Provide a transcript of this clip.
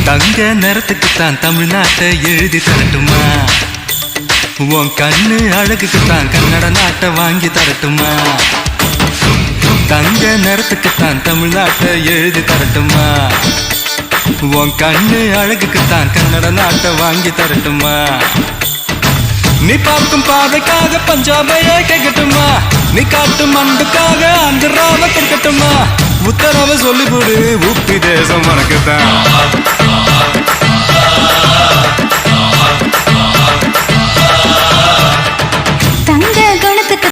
தங்க நிறத்துக்குத்தான் தமிழ்நாட்டை எழுதி தரட்டுமா? உன் கண்ணு அழகுக்குத்தான் கன்னட நாட்டை வாங்கி தரட்டுமா? தங்க நிறத்துக்குத்தான் தமிழ்நாட்டை எழுதி தரட்டுமா? உன் கண்ணு அழகுக்குத்தான் கன்னட நாட்டை வாங்கி தரட்டுமா? நீ பார்க்கும் பார்வைக்காக பஞ்சாபையே கேட்கட்டுமா? நீ காட்டும் அன்புக்காக ஆந்திராவை கேட்கட்டுமா? உத்தரவை சொல்லிவிடு, உப்பி தேசம் உனக்குத்தான்.